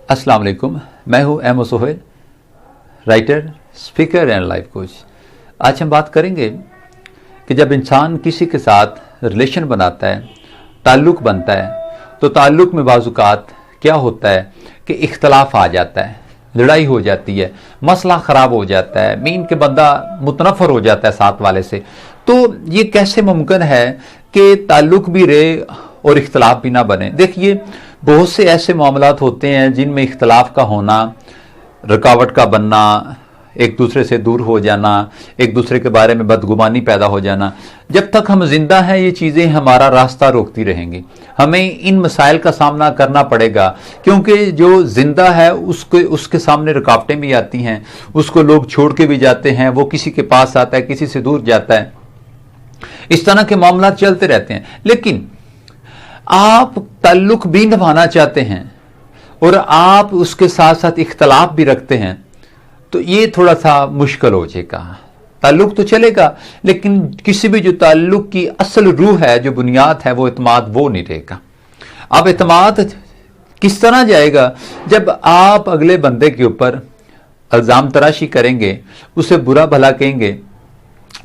अस्सलाम वालेकुम, मैं हूं M Sohail, writer, speaker and life coach. आज हम बात करेंगे कि जब इंसान किसी के साथ रिलेशन बनाता है, ताल्लुक़ बनता है, तो ताल्लुक़ में बाज़ुकात क्या होता है कि इख्तलाफ आ जाता है, लड़ाई हो जाती है, मसला ख़राब हो जाता है, मीन के बंदा मुतनफ़र हो जाता है साथ वाले से। तो ये कैसे मुमकिन है कि ताल्लुक़ भी रहे और इख्तलाफ भी ना बने? देखिए, बहुत से ऐसे मामलात होते हैं जिनमें इख्तलाफ का होना, रुकावट का बनना, एक दूसरे से दूर हो जाना, एक दूसरे के बारे में बदगुमानी पैदा हो जाना। जब तक हम जिंदा हैं ये चीज़ें हमारा रास्ता रोकती रहेंगी। हमें इन मसाइल का सामना करना पड़ेगा, क्योंकि जो जिंदा है उसके सामने रुकावटें भी आती हैं, उसको लोग छोड़ के भी जाते हैं, वो किसी के पास आता है, किसी से दूर जाता है, इस तरह के मामला चलते रहते हैं। लेकिन आप ताल्लुक़ भी निभाना चाहते हैं और आप उसके साथ साथ इख्तलाफ भी रखते हैं, तो ये थोड़ा सा मुश्किल हो जाएगा। ताल्लुक़ तो चलेगा, लेकिन किसी भी जो ताल्लुक़ की असल रूह है, जो बुनियाद है, वो इत्माद वो नहीं रहेगा। अब इत्माद किस तरह जाएगा? जब आप अगले बंदे के ऊपर इल्ज़ाम तराशी करेंगे, उसे बुरा भला कहेंगे,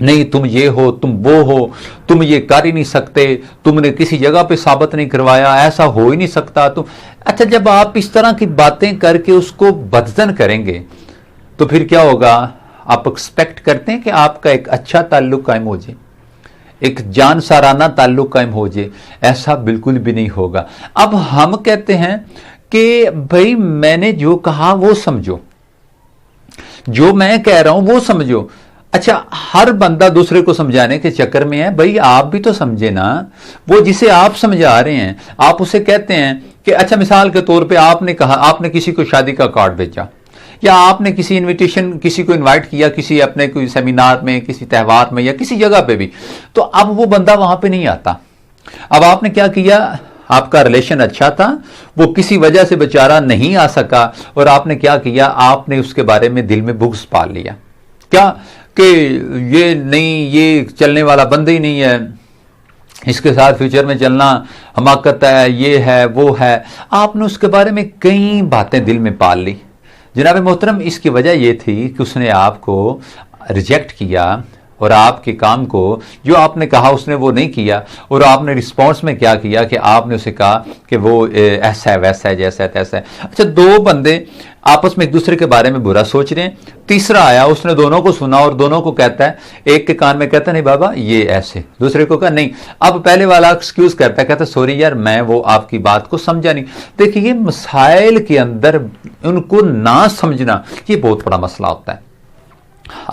नहीं तुम ये हो, तुम वो हो, तुम ये कर ही नहीं सकते, तुमने किसी जगह पे साबित नहीं करवाया, ऐसा हो ही नहीं सकता तुम। अच्छा, जब आप इस तरह की बातें करके उसको बदजन करेंगे तो फिर क्या होगा? आप एक्सपेक्ट करते हैं कि आपका एक अच्छा ताल्लुक कायम हो जाए, एक जान साराना ताल्लुक कायम हो जाए? ऐसा बिल्कुल भी नहीं होगा। अब हम कहते हैं कि भाई मैंने जो कहा वो समझो, जो मैं कह रहा हूं वो समझो। अच्छा, हर बंदा दूसरे को समझाने के चक्कर में है। भाई आप भी तो समझे ना, वो जिसे आप समझा रहे हैं, आप उसे कहते हैं कि अच्छा, मिसाल के तौर पे आपने कहा, आपने किसी को शादी का कार्ड भेजा, या आपने किसी इनविटेशन, किसी को इनवाइट किया, किसी अपने कोई सेमिनार में, किसी त्यौहार में, या किसी जगह पे भी, तो अब वो बंदा वहां पे नहीं आता। अब आपने क्या किया? आपका रिलेशन अच्छा था, वो किसी वजह से बेचारा नहीं आ सका, और आपने क्या किया? आपने उसके बारे में दिल में बुग़्ज़ पाल लिया। क्या कि ये नहीं, ये चलने वाला बंदा ही नहीं है, इसके साथ फ्यूचर में चलना हमाकत है, ये है, वो है। आपने उसके बारे में कई बातें दिल में पाल ली। जनाब मोहतरम, इसकी वजह यह थी कि उसने आपको रिजेक्ट किया, और आपके काम को जो आपने कहा उसने वो नहीं किया, और आपने रिस्पॉन्स में क्या किया कि आपने उसे कहा कि वो ऐसा है, वैसा है, जैसा है, तैसा है। अच्छा, दो बंदे आपस में एक दूसरे के बारे में बुरा सोच रहे हैं, तीसरा आया, उसने दोनों को सुना और दोनों को कहता है, एक के कान में कहता नहीं बाबा ये ऐसे, दूसरे को कहा नहीं। अब पहले वाला एक्सक्यूज करता है, कहता सॉरी यार, मैं वो आपकी बात को समझा नहीं। देखिए, ये मसाइल के अंदर उनको ना समझना ये बहुत बड़ा मसला होता है।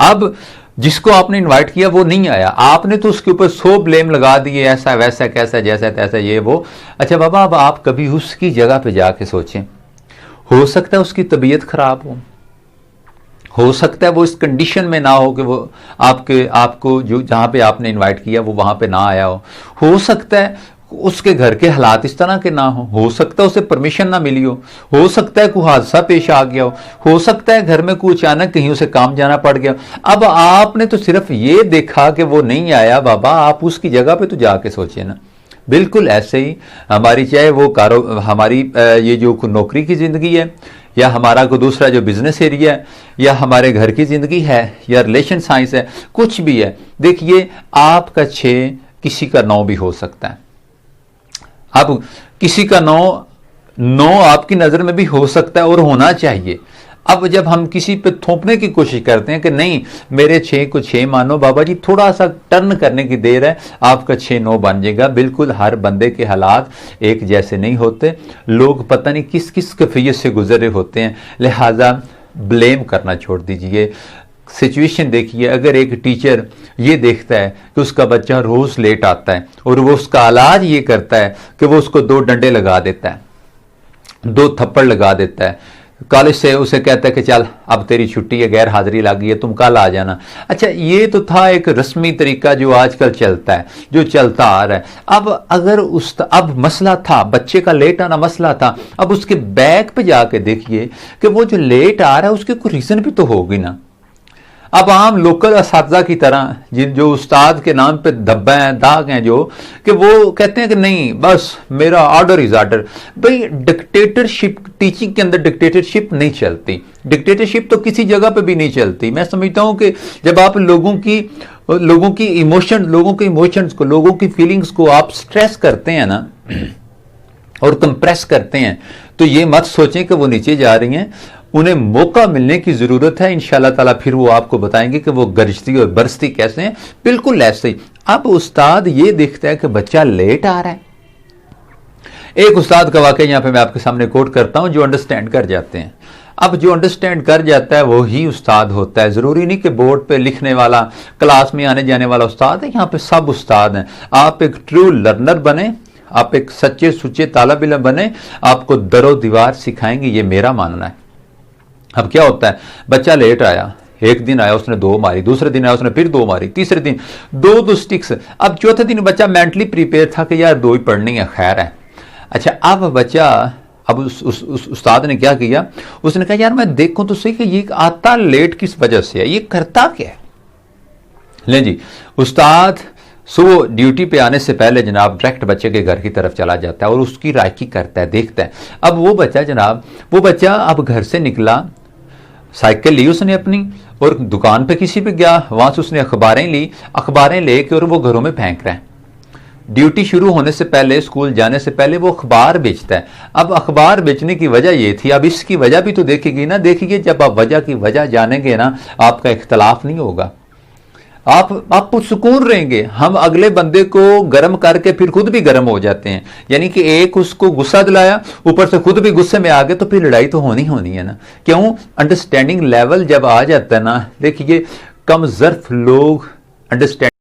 अब जिसको आपने इनवाइट किया वो नहीं आया, आपने तो उसके ऊपर 100 ब्लेम लगा दिए, ऐसा वैसा, कैसा, जैसा तैसा, ये वो। अच्छा बाबा, अब आप कभी उसकी जगह पे जाके सोचें, हो सकता है उसकी तबीयत खराब हो सकता है वो इस कंडीशन में ना हो कि वो आपको जो जहां पे आपने इनवाइट किया वो वहां पे ना आया हो सकता है उसके घर के हालात इस तरह के ना हो सकता है उसे परमिशन ना मिली हो सकता है कोई हादसा पेश आ गया हो सकता है घर में कोई अचानक कहीं उसे काम जाना पड़ गया। अब आपने तो सिर्फ ये देखा कि वो नहीं आया, बाबा आप उसकी जगह पे तो जाके सोचिए ना। बिल्कुल ऐसे ही हमारी, चाहे वो हमारी ये जो नौकरी की ज़िंदगी है, या हमारा कोई दूसरा जो बिजनेस एरिया है, या हमारे घर की ज़िंदगी है, या रिलेशन साइंस है, कुछ भी है। देखिए, आपका 6 किसी का 9 भी हो सकता है। अब किसी का 9 आपकी नज़र में भी हो सकता है और होना चाहिए। अब जब हम किसी पे थोपने की कोशिश करते हैं कि नहीं मेरे 6 को 6 मानो, बाबा जी थोड़ा सा टर्न करने की देर है, आपका 6-9 बन जाएगा। बिल्कुल हर बंदे के हालात एक जैसे नहीं होते, लोग पता नहीं किस किस कैफियत से गुजर रहे होते हैं। लिहाजा ब्लेम करना छोड़ दीजिए, सिचुएशन देखिए। अगर एक टीचर ये देखता है कि उसका बच्चा रोज़ लेट आता है और वो उसका इलाज ये करता है कि वो उसको 2 डंडे लगा देता है, 2 थप्पड़ लगा देता है, कॉलेज से उसे कहता है कि चल अब तेरी छुट्टी है, गैर हाजिरी लग गई है, तुम कल आ जाना। अच्छा, ये तो था एक रस्मी तरीका जो आजकल चलता है, जो चलता आ रहा है। अब अगर अब मसला था, बच्चे का लेट आना मसला था, अब उसके बैक पे जाके देखिए कि वो जो लेट आ रहा है उसके कोई रीज़न भी तो होगी ना। अब आम लोकल असातिज़ा की तरह जिन जो उस्ताद के नाम पे धब्बे हैं, दाग हैं, जो कि वो कहते हैं कि नहीं बस मेरा ऑर्डर इज ऑर्डर। भाई डिक्टेटरशिप, टीचिंग के अंदर डिक्टेटरशिप नहीं चलती, डिक्टेटरशिप तो किसी जगह पे भी नहीं चलती। मैं समझता हूं कि जब आप लोगों के इमोशंस को, लोगों की फीलिंग्स को आप स्ट्रेस करते हैं ना और कंप्रेस करते हैं, तो ये मत सोचें कि वो नीचे जा रही हैं। उन्हें मौका मिलने की जरूरत है, इंशाल्लाह ताला फिर वो आपको बताएंगे कि वो गरजती और बरसती कैसे हैं, बिल्कुल ऐसे ही। अब उस्ताद ये देखता है कि बच्चा लेट आ रहा है। एक उस्ताद का वाकया यहां पे मैं आपके सामने कोट करता हूं, जो अंडरस्टैंड कर जाते हैं। अब जो अंडरस्टैंड कर जाता है वो ही उस्ताद होता है। जरूरी नहीं कि बोर्ड पे लिखने वाला, क्लास में आने जाने वाला उस्ताद है, यहां पे सब उस्ताद हैं। आप एक ट्रू लर्नर बने, आप एक सच्चे सुच्चे तालिब इल्म बने, आपको दरो दीवार सिखाएंगे, ये मेरा मानना है। अब क्या होता है, बच्चा लेट आया, एक दिन आया उसने 2 मारी, दूसरे दिन आया उसने फिर 2 मारी, तीसरे दिन 2 स्टिक्स। अब चौथे दिन बच्चा मेंटली प्रिपेयर था कि यार 2 ही पढ़नी है, खैर है। अच्छा, अब बच्चा, अब उस उस्ताद ने क्या किया, उसने कहा यार मैं देखूं तो सही कि ये आता लेट किस वजह से है, ये करता क्या है। ले जी, उस्ताद सुबह ड्यूटी पे आने से पहले जनाब डायरेक्ट बच्चे के घर की तरफ चला जाता है और उसकी रायकी करता है, देखता है। अब वो बच्चा जनाब, वो बच्चा अब घर से निकला, साइकिल ली उसने अपनी और दुकान पे किसी पे गया, वहां से उसने अखबारें ली, अखबारें लेके और वो घरों में फेंक रहा है। ड्यूटी शुरू होने से पहले, स्कूल जाने से पहले वो अखबार बेचता है। अब अखबार बेचने की वजह ये थी, अब इसकी वजह भी तो देखेगी ना। देखिए, जब आप वजह की वजह जानेंगे ना, आपका इख्तलाफ नहीं होगा, आप सुकून रहेंगे। हम अगले बंदे को गर्म करके फिर खुद भी गर्म हो जाते हैं, यानी कि एक उसको गुस्सा दिलाया, ऊपर से खुद भी गुस्से में आ गए, तो फिर लड़ाई तो होनी है ना। क्यों? अंडरस्टैंडिंग लेवल जब आ जाता है ना, देखिए कम ज़र्फ लोग अंडरस्टैंड